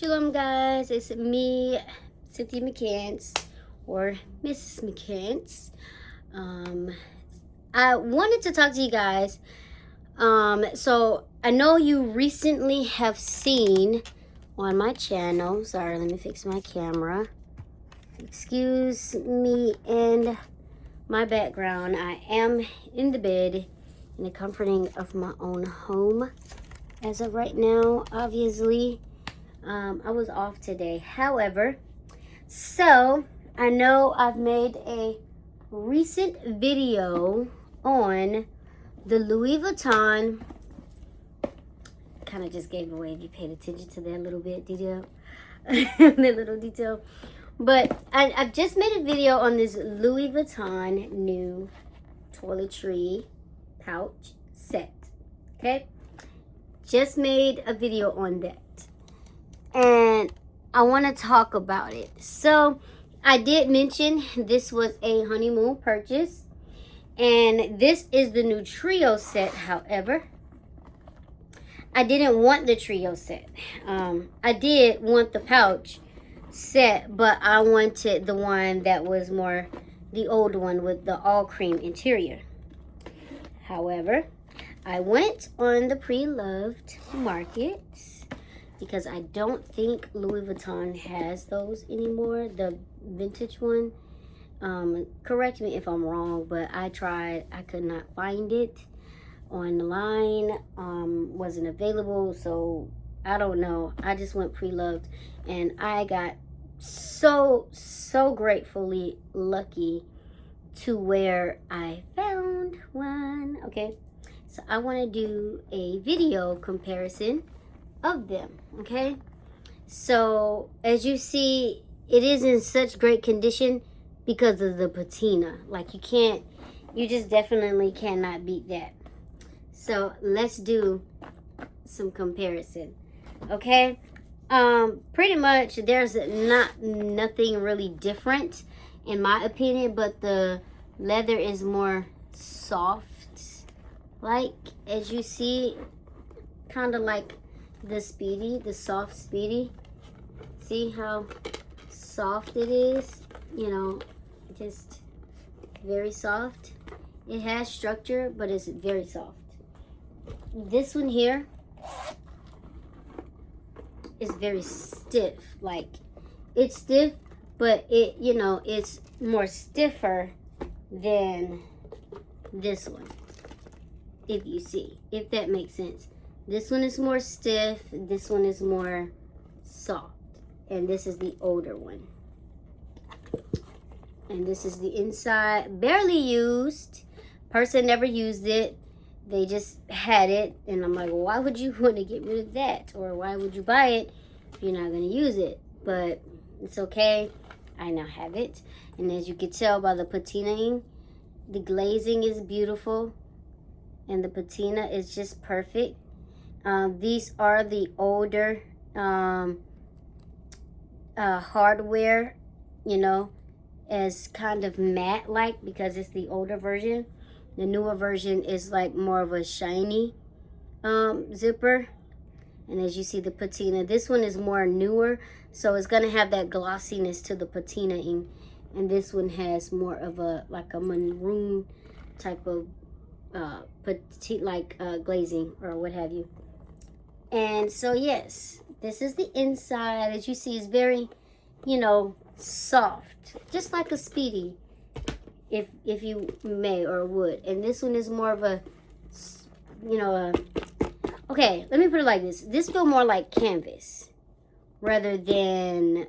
Shalom guys, it's me, Cynthia McCants, or Mrs. McCants. I wanted to talk to you guys. So I know you recently have seen on my channel, sorry, let me fix my camera. Excuse me and my background. I am in the bed in the comforting of my own home as of right now, obviously. I was off today. However, so I know I've made a recent video on the Louis Vuitton. Kind of just gave away if you paid attention to that little bit detail. That little detail. But I've just made a video on this Louis Vuitton new toiletry pouch set. Okay? Just made a video on that. And I want to talk about it. So I did mention this was a honeymoon purchase, and this is the new trio set. However, I didn't want the trio set. I did want the pouch set, but I wanted the one that was more the old one with the all cream interior. However, I went on the pre-loved market because I don't think Louis Vuitton has those anymore, the vintage one. Correct me if I'm wrong, but I tried. I could not find it online. Wasn't available, so I don't know. I just went pre-loved, and I got so gratefully lucky to where I found one. Okay, so I want to do a video comparison of them. Okay, so as you see, it is in such great condition because of the patina. Like, you just definitely cannot beat that. So let's do some comparison. Okay, pretty much there's nothing really different in my opinion, but the leather is more soft, like, as you see, kind of like the soft Speedy. See how soft it is? You know, just very soft. It has structure, but it's very soft. This one here is very stiff. Like, it's stiff, but it's more stiffer than this one. If that makes sense. This one is more stiff, this one is more soft, and this is the older one. And this is the inside, barely used. Person never used it. They just had it, and I'm like, well, why would you want to get rid of that? Or why would you buy it if you're not going to use it? But it's okay. I now have it. And as you can tell by the patinaing, the glazing is beautiful, and the patina is just perfect. These are the older hardware, as kind of matte like, because it's the older version. The newer version is like more of a shiny zipper. And as you see, the patina, this one is more newer, so it's gonna have that glossiness to the patinaing, and this one has more of a maroon type of glazing or what have you. And so yes, this is the inside. As you see, it's very, soft, just like a Speedy, if you may or would. And this one is more of a, okay, let me put it like this. This feels more like canvas rather than,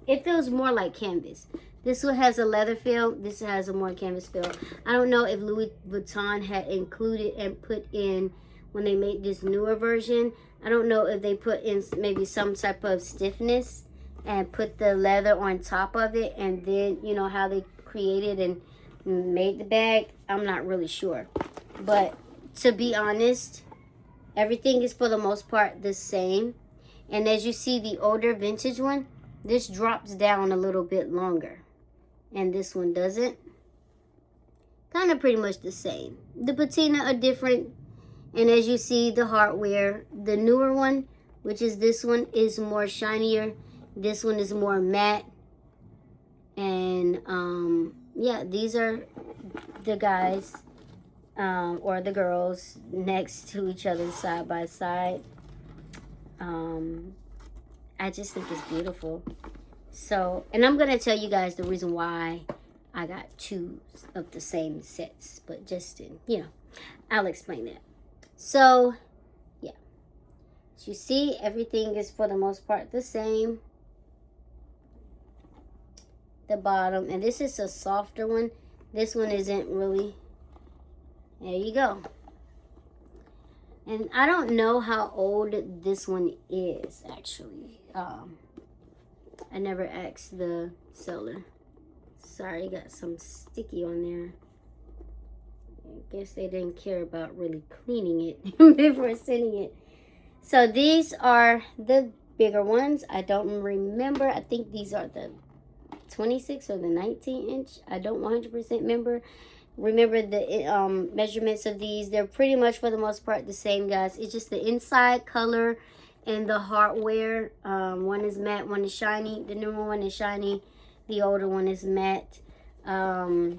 it feels more like canvas. This one has a leather feel. This has a more canvas feel. I don't know if Louis Vuitton had included and put in, when they made this newer version, I don't know if they put in maybe some type of stiffness and put the leather on top of it, and then, how they created and made the bag. I'm not really sure. But to be honest, everything is for the most part the same. And as you see, the older vintage one, this drops down a little bit longer, and this one doesn't. Kind of pretty much the same. The patina are different. And as you see, the hardware, the newer one which is this one is more shinier. This one is more matte. And yeah, these are the guys or the girls next to each other side by side. I just think it's beautiful. So, and I'm gonna tell you guys the reason why I got two of the same sets, but just in, you know, I'll explain that. So yeah, as you see, everything is for the most part the same. The bottom, and this is a softer one. This one isn't really. There you go. And I don't know how old this one is actually. I never asked the seller. Sorry, got some sticky on there. I guess they didn't care about really cleaning it before sending it. So these are the bigger ones. I don't remember. I think these are the 26 or the 19 inch. I don't 100% remember the measurements of these. They're pretty much for the most part the same, guys. It's just the inside color and the hardware. One is matte, one is shiny. The newer one is shiny, the older one is matte. And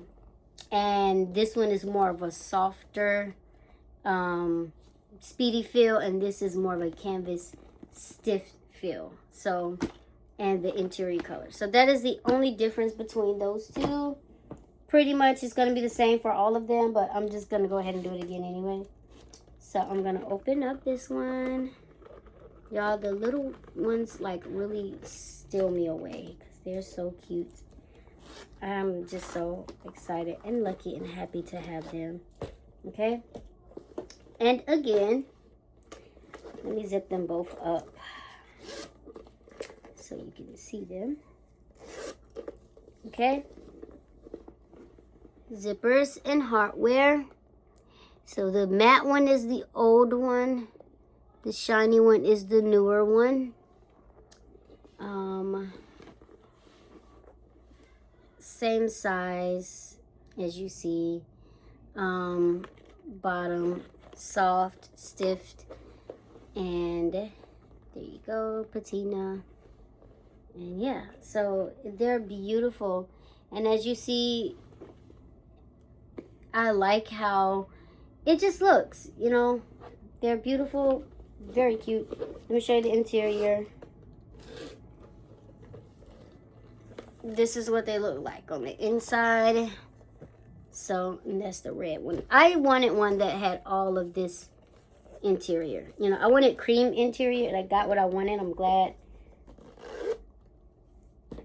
this one is more of a softer speedy feel, and this is more of a canvas stiff feel. So, and the interior color. So that is the only difference between those two. Pretty much it's going to be the same for all of them, but I'm just going to go ahead and do it again anyway. So I'm going to open up this one. Y'all, the little ones like really steal me away because they're so cute. I'm just so excited and lucky and happy to have them. Okay. And again, let me zip them both up so you can see them. Okay. Zippers and hardware. So the matte one is the old one. The shiny one is the newer one. Same size as you see. Bottom soft, stiff, and there you go, patina. And yeah, so they're beautiful. And as you see, I like how it just looks, you know. They're beautiful, very cute. Let me show you the interior. This is what they look like on the inside. So, and that's the red one. I wanted one that had all of this interior. You know, I wanted cream interior, and I got what I wanted. I'm glad.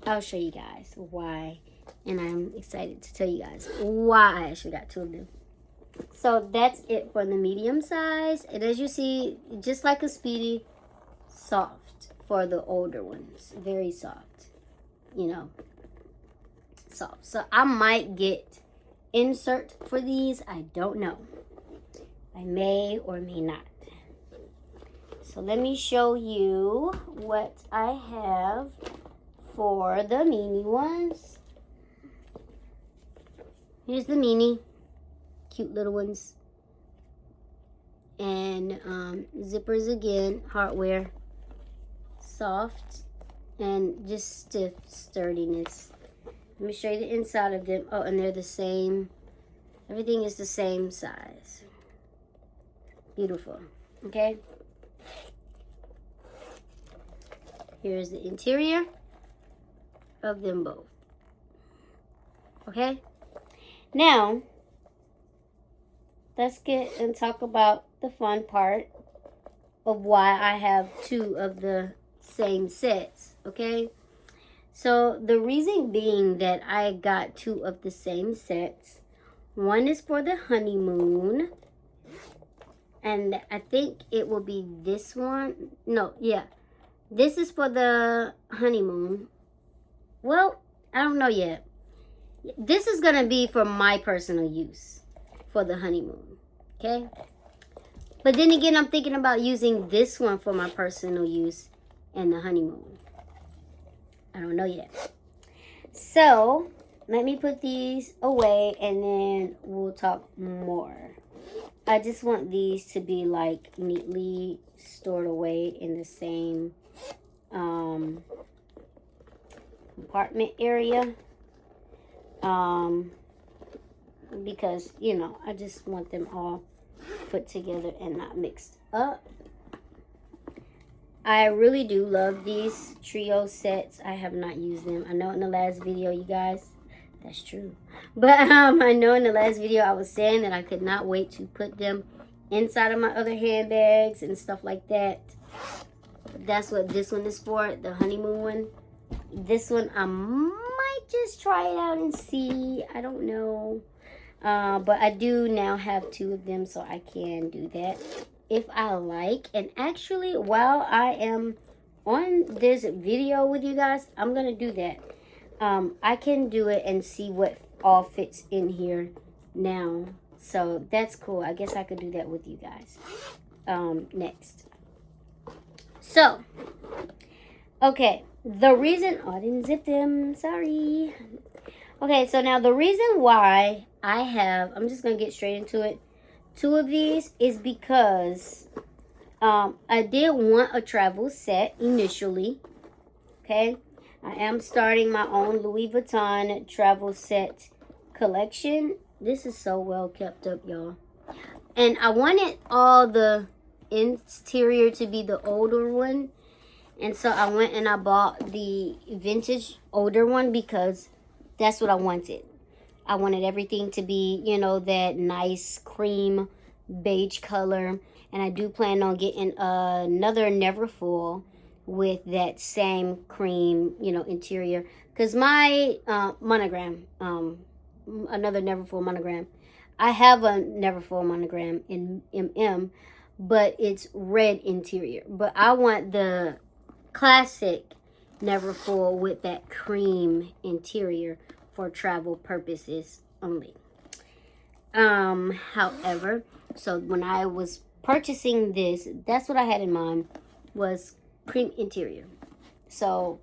I'll show you guys why. And I'm excited to tell you guys why I actually got two of them. So that's it for the medium size. And as you see, just like a Speedy, soft for the older ones. Very soft. You know, soft. So I might get insert for these. I don't know. I may or may not. So let me show you what I have for the mini ones. Here's the mini. Cute little ones. And zippers again. Hardware. Soft. And just stiff sturdiness. Let me show you the inside of them. Oh, and they're the same. Everything is the same size. Beautiful. Okay. Here's the interior of them both. Okay. Now, let's get and talk about the fun part of why I have two of the same sets. Okay. So the reason being that I got two of the same sets. One is for the honeymoon. And I think it will be this one. No, yeah. This is for the honeymoon. Well, I don't know yet. This is going to be for my personal use for the honeymoon. Okay? But then again, I'm thinking about using this one for my personal use and the honeymoon. I don't know yet. So, let me put these away and then we'll talk more. I just want these to be like neatly stored away in the same compartment area. Because, you know, I just want them all put together and not mixed up. I really do love these trio sets. I have not used them. I know in the last video, you guys, that's true. But I know in the last video I was saying that I could not wait to put them inside of my other handbags and stuff like that. That's what this one is for, the honeymoon one. This one, I might just try it out and see. I don't know. But I do now have 2 of them, so I can do that if I like. And actually, while I am on this video with you guys, I'm going to do that. I can do it and see what all fits in here now. So that's cool. I guess I could do that with you guys next. So, okay. The reason... Oh, I didn't zip them. Sorry. Okay, so now the reason why I have... I'm just going to get straight into it. 2 of these is because I did want a travel set initially. Okay. I am starting my own Louis Vuitton travel set collection. This is so well kept up, y'all. And I wanted all the interior to be the older one. And so I went and I bought the vintage older one because that's what I wanted. I wanted everything to be, you know, that nice cream beige color. And I do plan on getting another Neverfull with that same cream, you know, interior. Because my monogram, another Neverfull monogram. I have a Neverfull monogram in MM, but it's red interior. But I want the classic Neverfull with that cream interior for travel purposes only. However, so when I was purchasing this, that's what I had in mind, was cream interior. So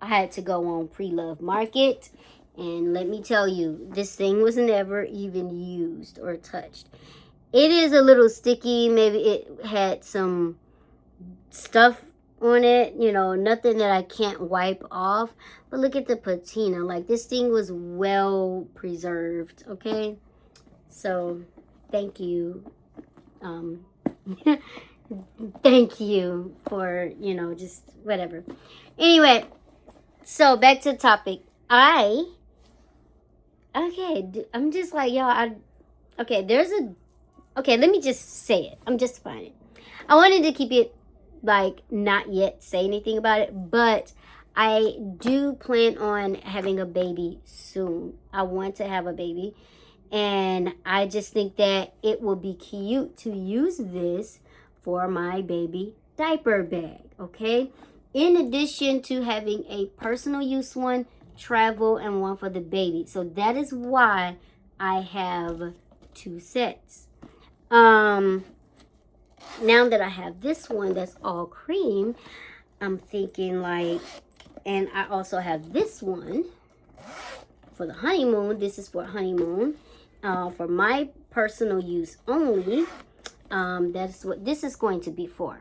I had to go on Pre-Love Market, and let me tell you, this thing was never even used or touched. It is a little sticky. Maybe it had some stuff on it, you know, nothing that I can't wipe off. But look at the patina. Like, this thing was well preserved, okay? So, thank you. Thank you for, you know, just whatever. Anyway, so back to the topic. I'm just like, y'all, okay, let me just say it. I'm justifying it. I wanted to keep it like not yet say anything about it, but I do plan on having a baby soon. I want to have a baby, and I just think that it will be cute to use this for my baby diaper bag, okay? In addition to having a personal use one, travel, and one for the baby. So that is why I have 2 sets. Now that I have this one that's all cream, I'm thinking like, and I also have this one for the honeymoon. This is for honeymoon, for my personal use only. That's what this is going to be for.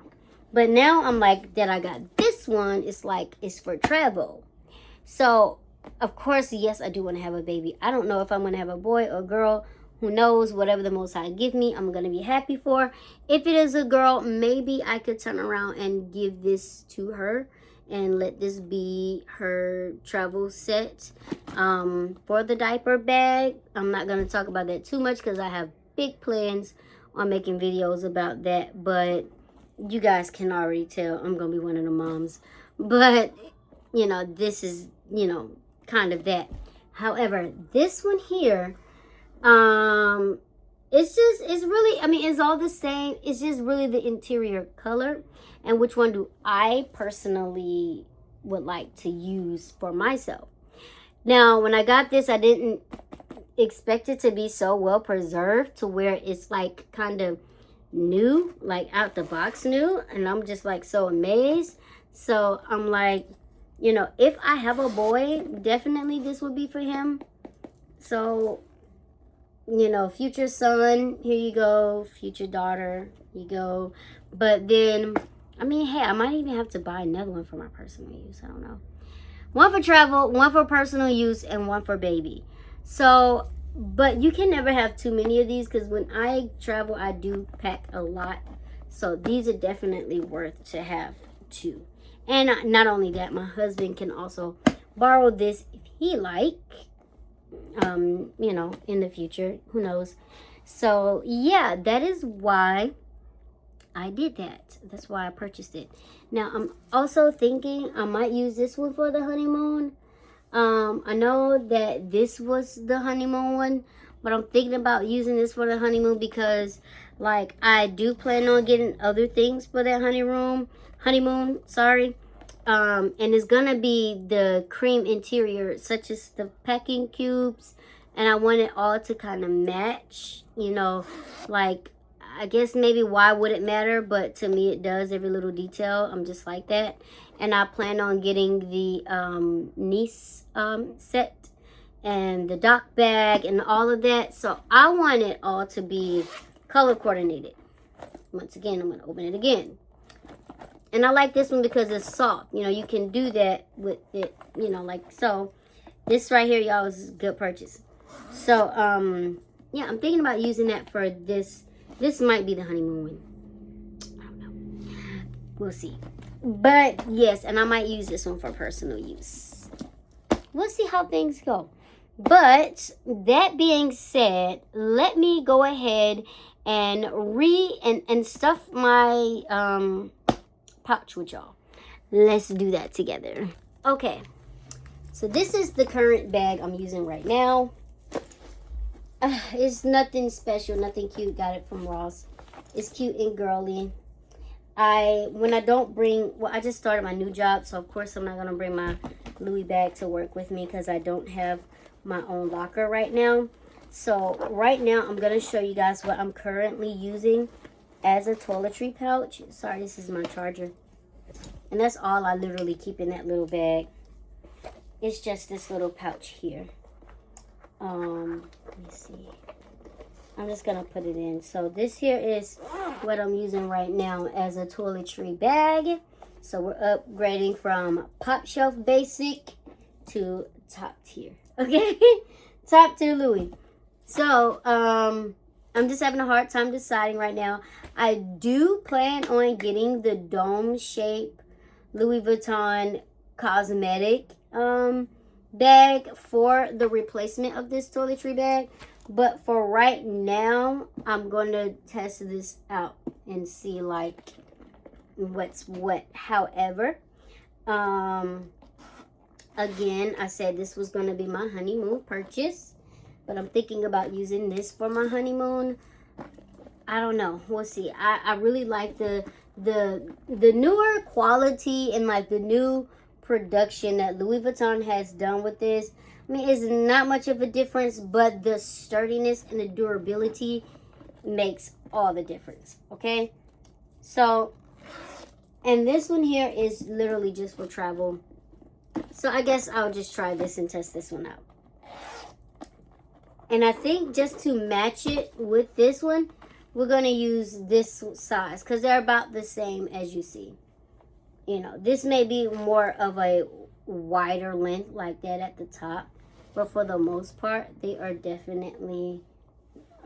But now I'm like, that I got this one, it's like, it's for travel. So, of course, yes, I do want to have a baby. I don't know if I'm going to have a boy or girl. Who knows? Whatever the Most High give me, I'm going to be happy for. If it is a girl, maybe I could turn around and give this to her and let this be her travel set for the diaper bag. I'm not going to talk about that too much because I have big plans on making videos about that. But you guys can already tell I'm going to be one of the moms. But, you know, this is, you know, kind of that. However, this one here, it's really, I mean, it's all the same. It's just really the interior color and which one do I personally would like to use for myself. Now, when I got this, I didn't expect it to be so well preserved to where it's like kind of new, like out the box new, and I'm just like so amazed. So I'm like, you know, if I have a boy, definitely this would be for him. So you know, future son, here you go. Future daughter, here you go. But then, I mean, hey, I might even have to buy another one for my personal use. I don't know. One for travel, one for personal use, and one for baby. So, but you can never have too many of these because when I travel, I do pack a lot. So these are definitely worth to have too. And not only that, my husband can also borrow this if he like. You know, in the future, who knows. So yeah, that is why I did that. That's why I purchased it. Now I'm also thinking I might use this one for the honeymoon. I know that this was the honeymoon one, but I'm thinking about using this for the honeymoon because like I do plan on getting other things for that honeymoon, sorry. And it's gonna be the cream interior, such as the packing cubes, and I want it all to kind of match, you know, like I guess maybe why would it matter, but to me it does. Every little detail, I'm just like that. And I plan on getting the niece set and the dock bag and all of that. So I want it all to be color coordinated. Once again, I'm going to open it again. And I like this one because it's soft. You know, you can do that with it, you know, like so. This right here, y'all, is a good purchase. So, yeah, I'm thinking about using that for this. This might be the honeymoon one. I don't know. We'll see. But, yes, and I might use this one for personal use. We'll see how things go. But, that being said, let me go ahead and stuff my pouch with y'all. Let's do that together. Okay. So, this is the current bag I'm using right now. It's nothing special, nothing cute. Got it from Ross. It's cute and girly. I just started my new job, so of course I'm not gonna bring my Louis bag to work with me because I don't have my own locker right now. So right now I'm gonna show you guys what I'm currently using as a toiletry pouch. Sorry, this is my charger, and that's all I literally keep in that little bag. It's just this little pouch here. Let me see. I'm just gonna put it in. So this here is what I'm using right now as a toiletry bag. So we're upgrading from Pop Shelf Basic to top tier. Okay? Top tier Louis. So, I'm just having a hard time deciding right now. I do plan on getting the dome shape Louis Vuitton cosmetic bag for the replacement of this toiletry bag. But for right now, I'm going to test this out and see like what's what. However, again, I said this was going to be my honeymoon purchase, but I'm thinking about using this for my honeymoon. I don't know. We'll see. I really like the newer quality and like the new production that Louis Vuitton has done with this. I mean, it's not much of a difference, but the sturdiness and the durability makes all the difference. Okay, so and this one here is literally just for travel. So I guess I'll just try this and test this one out. And I think just to match it with this one, we're going to use this size because they're about the same as you see. You know, this may be more of a wider length like that at the top, but for the most part, they are definitely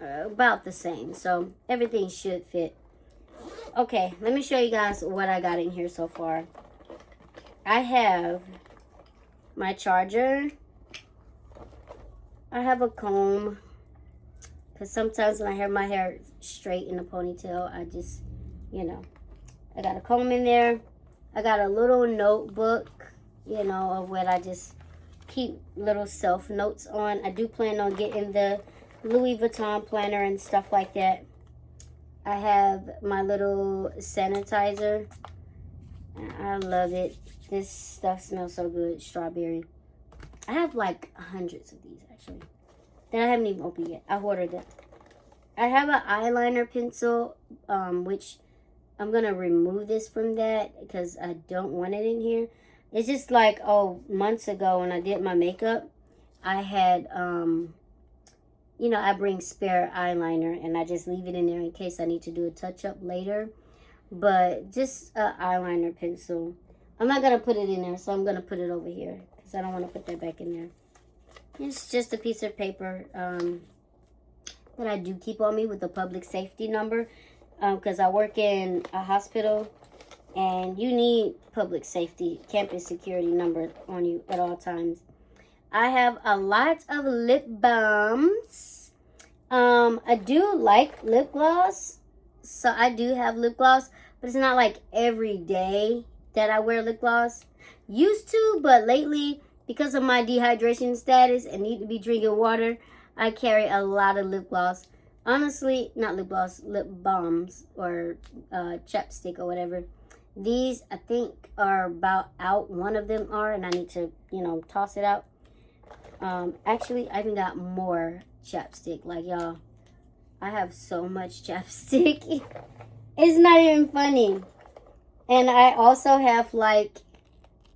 about the same. So everything should fit. Okay, let me show you guys what I got in here so far. I have my charger. I have a comb, because sometimes when I have my hair straight in a ponytail, I just, you know, I got a comb in there. I got a little notebook, you know, of what I just keep little self notes on. I do plan on getting the Louis Vuitton planner and stuff like that. I have my little sanitizer. I love it. This stuff smells so good. Strawberry. I have like hundreds of these actually that I haven't even opened yet. I ordered it. I have an eyeliner pencil, which I'm going to remove this from that because I don't want it in here. It's just like, months ago when I did my makeup, I had you know, I bring spare eyeliner and I just leave it in there in case I need to do a touch-up later. But just an eyeliner pencil. I'm not going to put it in there, so I'm going to put it over here because I don't want to put that back in there. It's just a piece of paper that I do keep on me with the public safety number because I work in a hospital and you need public safety, campus security number on you at all times. I have a lot of lip balms. I do like lip gloss, so I do have lip gloss, but it's not like every day that I wear lip gloss. Used to, but lately, because of my dehydration status and need to be drinking water, I carry a lot of lip gloss. Honestly, not lip gloss, lip balms or chapstick or whatever. These, I think, are about out. One of them are, and I need to, you know, toss it out. Actually, I even got more chapstick. Like, y'all, I have so much chapstick. It's not even funny. And I also have, like,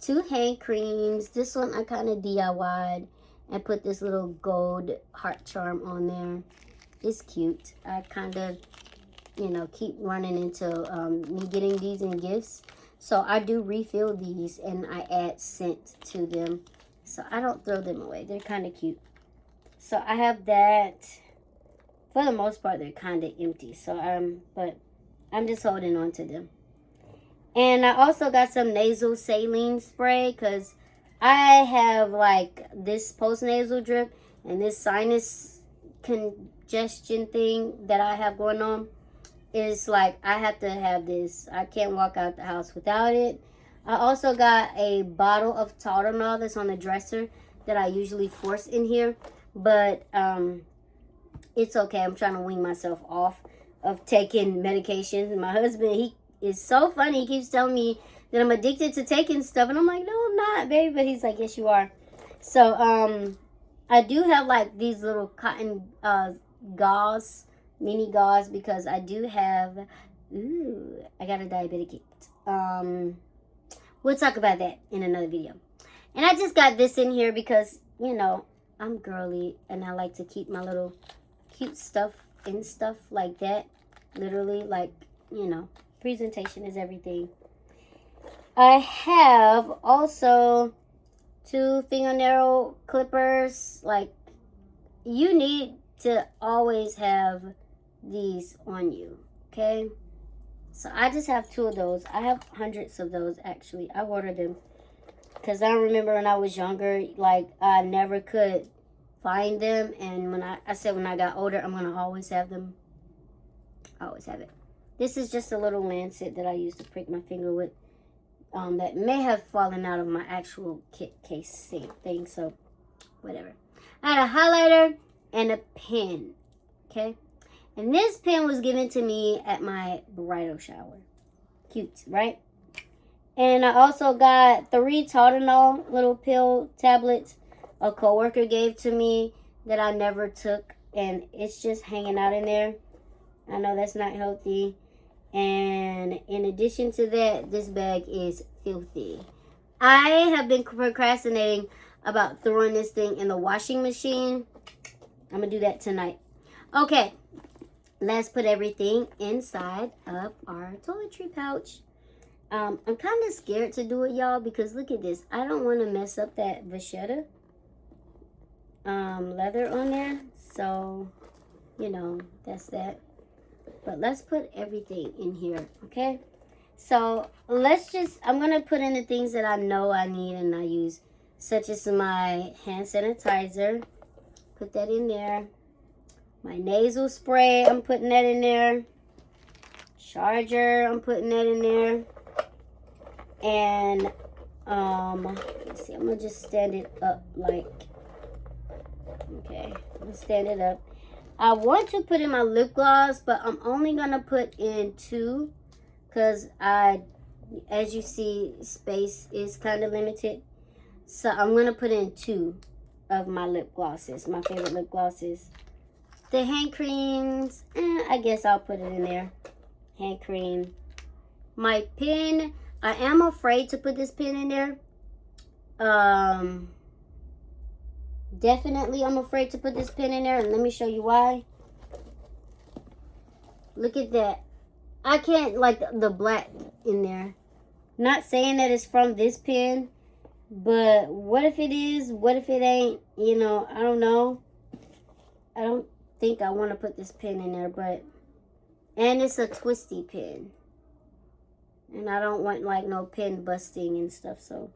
2 hand creams. This one I kind of DIY'd and put this little gold heart charm on there. It's cute. I kind of, you know, keep running into me getting these in gifts. So I do refill these and I add scent to them. So I don't throw them away. They're kind of cute. So I have that. For the most part, they're kind of empty. So but I'm just holding on to them. And I also got some nasal saline spray because I have like this post-nasal drip and this sinus congestion thing that I have going on. Is like I have to have this. I can't walk out the house without it. I also got a bottle of Tylenol that's on the dresser that I usually force in here. But it's okay. I'm trying to wean myself off of taking medication. My husband, he is so funny. He keeps telling me that I'm addicted to taking stuff. And I'm like, no, I'm not, baby. But he's like, yes, you are. So I do have like these little cotton gauze, mini gauze, because I do have, I got a diabetic kit. We'll talk about that in another video. And I just got this in here because, you know, I'm girly and I like to keep my little cute stuff and stuff like that. Literally, like, you know, presentation is everything. I have also 2 fingernail clippers. Like, you need to always have these on you, okay? So I just have 2 of those. I have hundreds of those, actually. I ordered them because I remember when I was younger, like, I never could find them. And when I said when I got older, I'm going to always have them. I always have it. This is just a little lancet that I used to prick my finger with that may have fallen out of my actual kit case thing. So, whatever. I had a highlighter and a pen, okay? And this pen was given to me at my bridal shower. Cute, right? And I also got 3 Tylenol little pill tablets a coworker gave to me that I never took. And it's just hanging out in there. I know that's not healthy. And in addition to that, this bag is filthy. I have been procrastinating about throwing this thing in the washing machine. I'm going to do that tonight. Okay. Let's put everything inside of our toiletry pouch. I'm kind of scared to do it, y'all, because look at this. I don't want to mess up that vachetta leather on there. So, you know, that's that. But let's put everything in here, okay? So, I'm going to put in the things that I know I need and I use, such as my hand sanitizer. Put that in there. My nasal spray, I'm putting that in there. Charger, I'm putting that in there. And, let's see, I'm going to just stand it up like, okay, I'm going to stand it up. I want to put in my lip gloss, but I'm only going to put in 2 because as you see, space is kind of limited. So I'm going to put in 2 of my lip glosses, my favorite lip glosses. The hand creams, I guess I'll put it in there. Hand cream. My pen, I am afraid to put this pen in there. Definitely, I'm afraid to put this pin in there, and let me show you why. Look at that. I can't, like, the black in there. Not saying that it's from this pin, but what if it is? What if it ain't? You know, I don't know. I don't think I want to put this pin in there, but... And it's a twisty pin. And I don't want, like, no pin busting and stuff, so...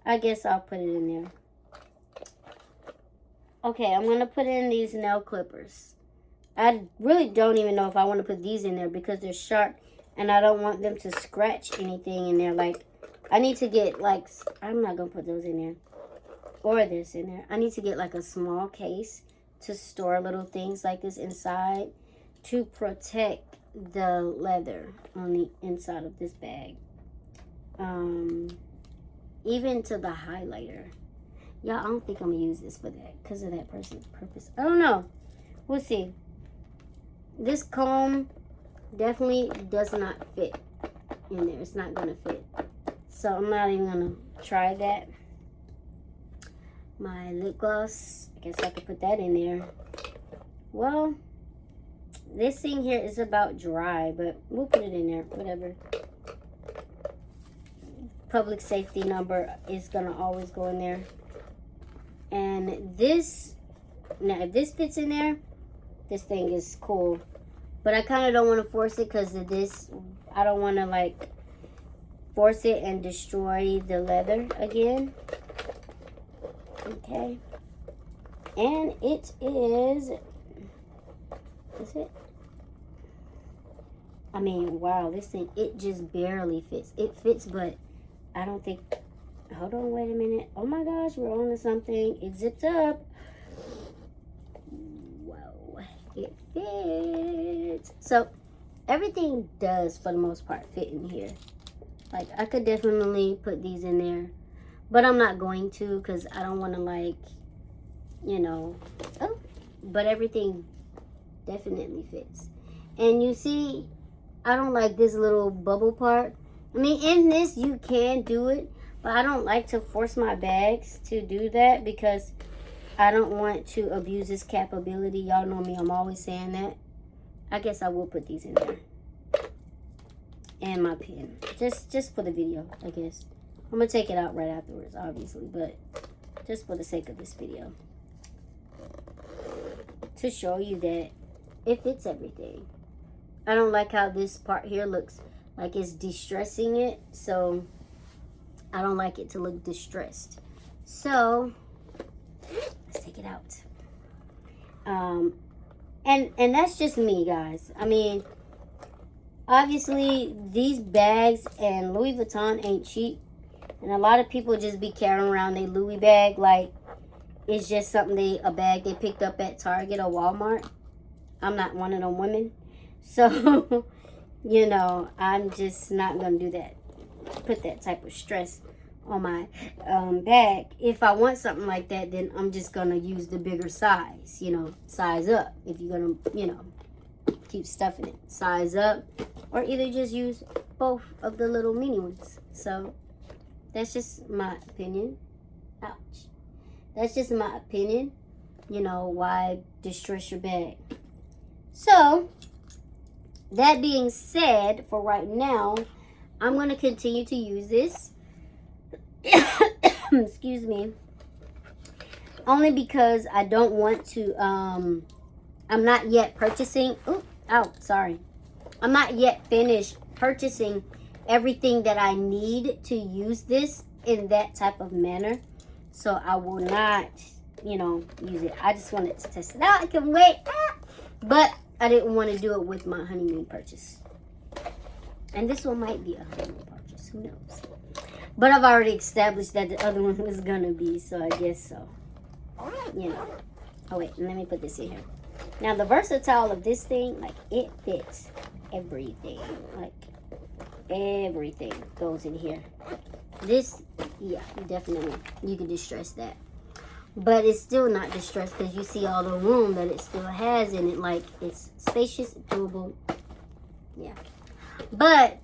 I guess I'll put it in there. Okay, I'm going to put in these nail clippers. I really don't even know if I want to put these in there because they're sharp. And I don't want them to scratch anything in there. Like, I need to get, like... I'm not going to put those in there. Or this in there. I need to get, like, a small case to store little things like this inside to protect the leather on the inside of this bag. Even to the highlighter. Y'all, I don't think I'm going to use this for that because of that person's purpose. I don't know. We'll see. This comb definitely does not fit in there. It's not going to fit. So I'm not even going to try that. My lip gloss. I guess I could put that in there. Well, this thing here is about dry, but we'll put it in there. Whatever. Public safety number is going to always go in there. And this, now if this fits in there, this thing is cool. But I kind of don't want to force it because of this. I don't want to, like, force it and destroy the leather again. Okay. And it is it? I mean, wow, this thing, it just barely fits. It fits, but I don't think... Hold on, wait a minute. Oh my gosh, we're on to something. It zips up. Whoa, it fits. So, everything does, for the most part, fit in here. Like, I could definitely put these in there. But I'm not going to because I don't want to, like, you know. Oh, but everything definitely fits. And you see, I don't like this little bubble part. I mean, in this, you can do it. But I don't like to force my bags to do that because I don't want to abuse this capability. Y'all know me. I'm always saying that. I guess I will put these in there. And my pen. Just for the video, I guess. I'm going to take it out right afterwards, obviously. But just for the sake of this video. To show you that it fits everything. I don't like how this part here looks like it's distressing it. So... I don't like it to look distressed. So, let's take it out. And that's just me, guys. I mean, obviously, these bags and Louis Vuitton ain't cheap. And a lot of people just be carrying around their Louis bag like it's just something a bag they picked up at Target or Walmart. I'm not one of them women. So, you know, I'm just not going to do that. Put that type of stress on my bag. If I want something like that, then I'm just gonna use the bigger size, you know, size up. If you're gonna, you know, keep stuffing it, size up, or either just use both of the little mini ones. So that's just my opinion. Ouch. That's just my opinion. You know, why distress your bag? So that being said, for right now, I'm going to continue to use this. Excuse me. Only because I don't want to, I'm not yet purchasing. Sorry. I'm not yet finished purchasing everything that I need to use this in that type of manner. So I will not, you know, use it. I just wanted to test it out. I can wait. But I didn't want to do it with my honeymoon purchase. And this one might be a honeymoon purchase. Who knows? But I've already established that the other one was going to be. So I guess so. You know. Oh, wait. Let me put this in here. Now, the versatile of this thing, like, it fits everything. Like, everything goes in here. This, yeah, definitely. You can distress that. But it's still not distressed because you see all the room that it still has in it. Like, it's spacious, doable. Yeah. But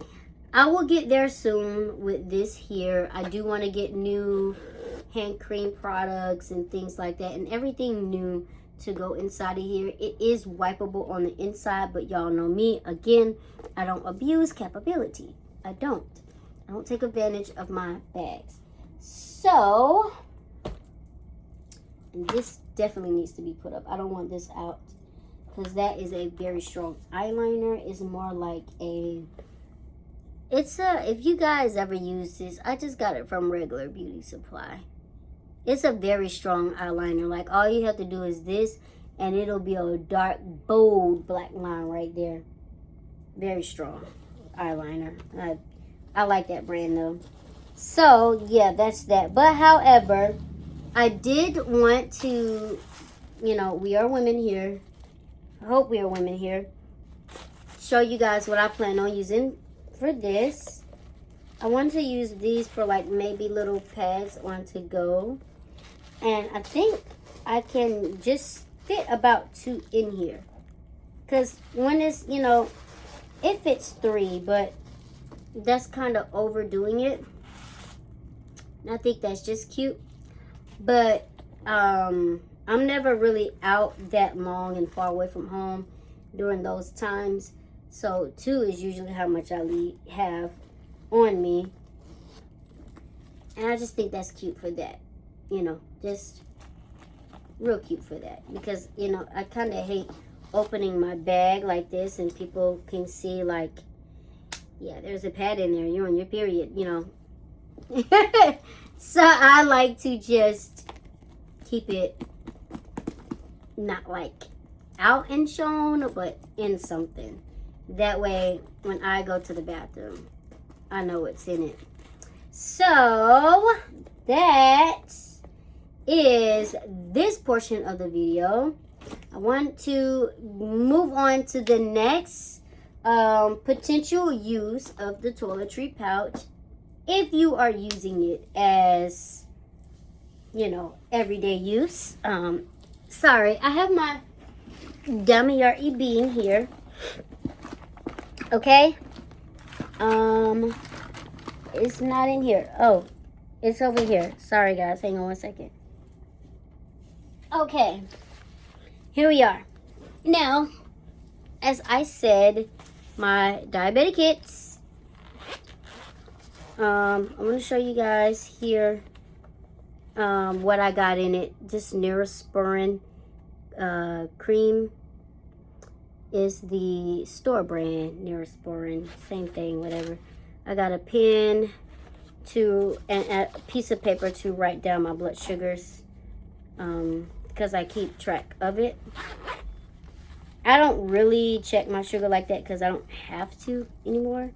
I will get there soon with this here. I do want to get new hand cream products and things like that, and everything new to go inside of here. It is wipeable on the inside, but y'all know me. Again, I don't abuse capability. I don't take advantage of my bags. So, and this definitely needs to be put up. I don't want this out because that is a very strong eyeliner. It's more like if you guys ever use this, I just got it from Regular Beauty Supply. It's a very strong eyeliner. Like, all you have to do is this, and it'll be a dark, bold black line right there. Very strong eyeliner. I like that brand, though. So, yeah, that's that. But, however, I did want to, we are women here. I hope we are women here. Show you guys what I plan on using for this. I want to use these for, like, maybe little pads on to go. And I think I can just fit about 2 in here. Because when it's, it fits 3, but that's kind of overdoing it. And I think that's just cute. But I'm never really out that long and far away from home during those times. So 2 is usually how much I have on me. And I just think that's cute for that. Just real cute for that. Because, I kind of hate opening my bag like this and people can see, like, yeah, there's a pad in there. You're on your period, So I like to just keep it not, like, out and shown, but in something. That way, when I go to the bathroom, I know what's in it. So, that is this portion of the video. I want to move on to the next potential use of the toiletry pouch. If you are using it as, everyday use. Sorry, I have my Damier bean here. Okay. It's not in here. Oh, it's over here. Sorry, guys. Hang on one second. Okay. Here we are. Now, as I said, my diabetic kits. I'm going to show you guys here what I got in it. This Neurosporin cream is the store brand Neurosporin. Same thing, whatever. I got a pen and a piece of paper to write down my blood sugars because I keep track of it. I don't really check my sugar like that because I don't have to anymore.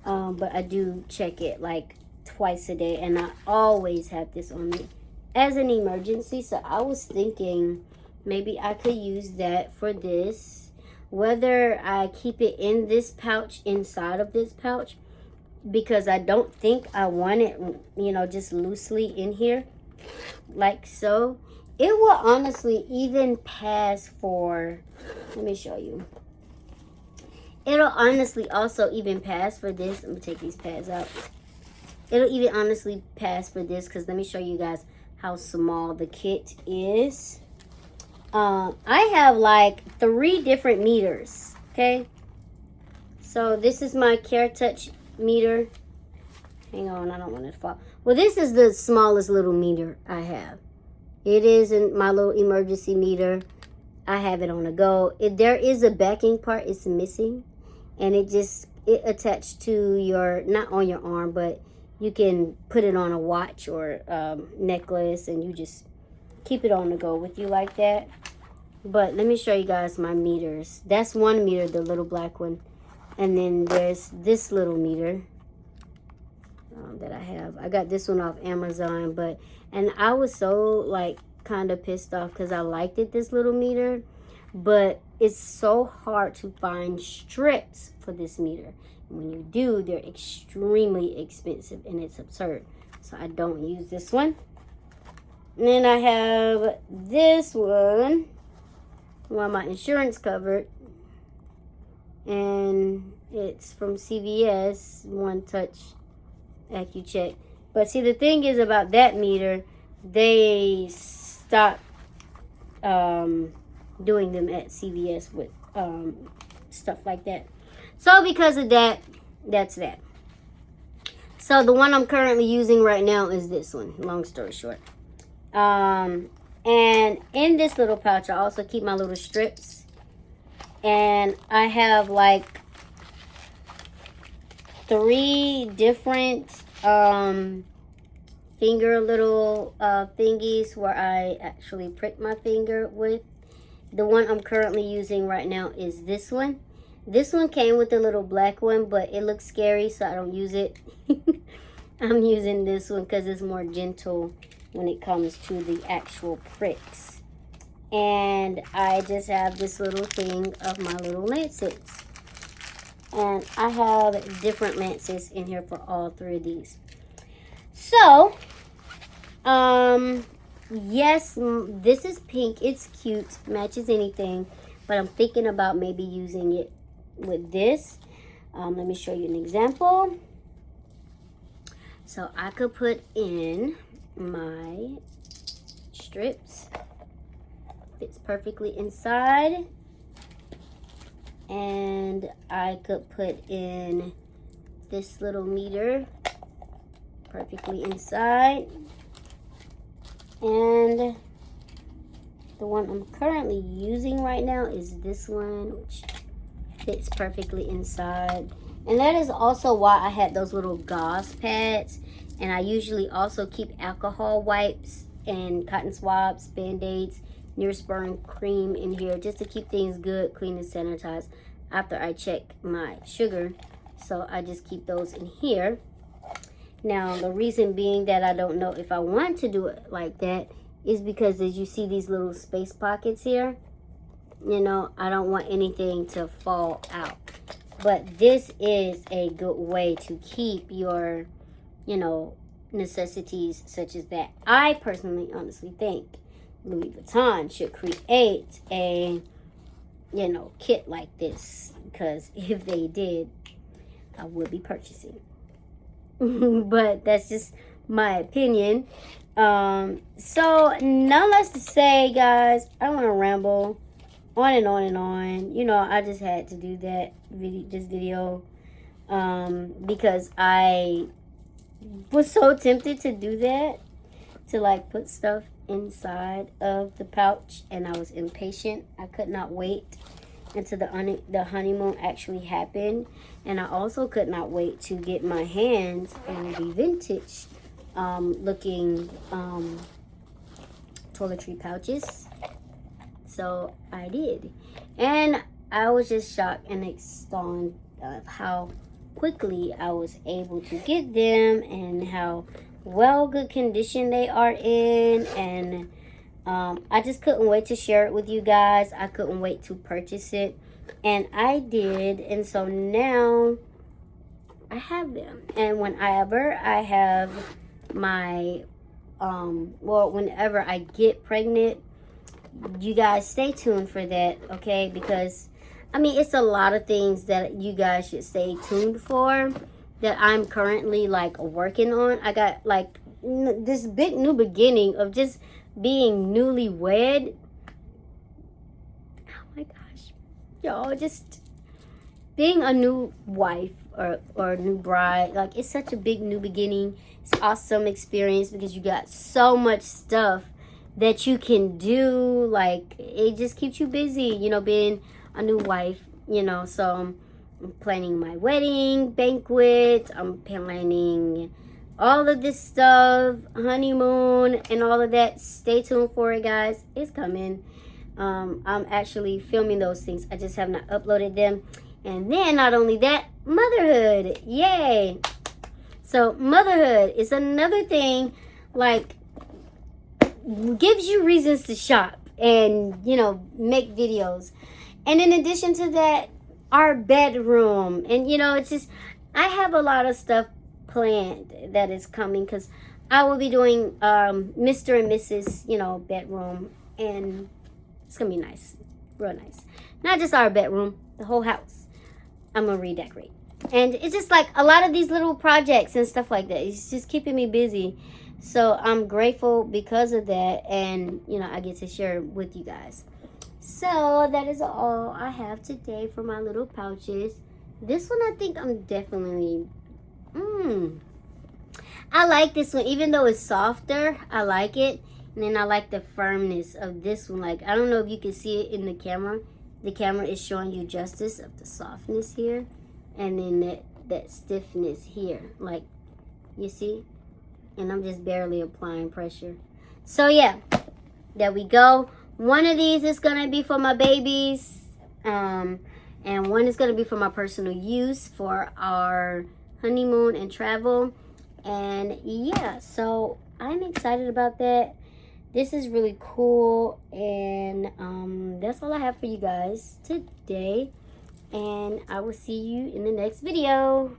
But I do check it like twice a day, and I always have this on me as an emergency. So I was thinking maybe I could use that for this. Whether I keep it in this pouch, inside of this pouch, because I don't think I want it, just loosely in here, like so. It will honestly even pass for, let me show you. It'll honestly also even pass for this. Let me take these pads out. It'll even honestly pass for this because let me show you guys how small the kit is. I have like 3 different meters, okay? So this is my Care Touch meter. Hang on, I don't want it to fall. Well, this is the smallest little meter I have. It isn't my little emergency meter. I have it on the go. There is a backing part. It's missing. And it attached to your, not on your arm, but you can put it on a watch or necklace. And you just keep it on the go with you like that. But let me show you guys my meters. That's one meter, the little black one. And then there's this little meter that I have. I got this one off Amazon, and I was so like kind of pissed off because I liked it, this little meter, but it's so hard to find strips for this meter. And when you do, they're extremely expensive and it's absurd. So I don't use this one. And then I have this one, my insurance covered, and it's from CVS, One Touch AccuCheck. But see, the thing is about that meter, they stopped doing them at CVS with stuff like that. So because of that, that's that. So the one I'm currently using right now is this one, long story short. And in this little pouch, I also keep my little strips. And I have like 3 different finger little thingies where I actually prick my finger with. The one I'm currently using right now is this one. This one came with a little black one, but it looks scary, so I don't use it. I'm using this one because it's more gentle when it comes to the actual pricks. And I just have this little thing of my little lancets. And I have different lancets in here for all 3 of these. So, yes, this is pink. It's cute. Matches anything. But I'm thinking about maybe using it with this. Let me show you an example. So I could put in my strips. Fits perfectly inside. And I could put in this little meter perfectly inside. And the one I'm currently using right now is this one, which fits perfectly inside. And that is also why I had those little gauze pads. And I usually also keep alcohol wipes and cotton swabs, Band-Aids, Neosporin cream in here just to keep things good, clean, and sanitized after I check my sugar. So I just keep those in here. Now, the reason being that I don't know if I want to do it like that is because as you see these little space pockets here, you know, I don't want anything to fall out. But this is a good way to keep your, you know, necessities such as that. I personally honestly think Louis Vuitton should create a, you know, kit like this, because if they did, I would be purchasing. But that's just my opinion. So none less to say, guys, I don't want to ramble on and on and on. You know, I just had to do that this video because I was so tempted to do that, to like put stuff inside of the pouch, and I was impatient. I could not wait until the honeymoon actually happened, and I also could not wait to get my hands on the vintage looking toiletry pouches. So I did, and I was just shocked and astonished of how quickly I was able to get them and how well good condition they are in. And I just couldn't wait to share it with you guys. I couldn't wait to purchase it, and I did. And so now I have them, and whenever I have my well, whenever I get pregnant, you guys stay tuned for that, okay? Because I mean, it's a lot of things that you guys should stay tuned for that I'm currently like working on. I got like this big new beginning of just being newlywed. Oh my gosh, y'all, just being a new wife or a new bride, like it's such a big new beginning. It's awesome experience because you got so much stuff that you can do. Like it just keeps you busy, you know, being a new wife, you know. So I'm planning my wedding banquet, I'm planning all of this stuff, honeymoon and all of that. Stay tuned for it, guys. It's coming. I'm actually filming those things. I just have not uploaded them. And then not only that, motherhood. Yay. So motherhood is another thing, like, gives you reasons to shop and, you know, make videos. And in addition to that, our bedroom. And, you know, it's just, I have a lot of stuff planned that is coming because I will be doing Mr. and Mrs., you know, bedroom. And it's going to be nice. Real nice. Not just our bedroom, the whole house. I'm going to redecorate. And it's just like a lot of these little projects and stuff like that. It's just keeping me busy. So I'm grateful because of that. And, you know, I get to share it with you guys. So that is all I have today for my little pouches. This one, I think I'm definitely... I like this one. Even though it's softer, I like it. And then I like the firmness of this one. Like, I don't know if you can see it in the camera. The camera is showing you justice of the softness here. And then that stiffness here. Like, you see? And I'm just barely applying pressure. So, yeah. There we go. One of these is going to be for my babies. And one is going to be for my personal use for our honeymoon and travel. And, yeah. So, I'm excited about that. This is really cool, and that's all I have for you guys today, and I will see you in the next video.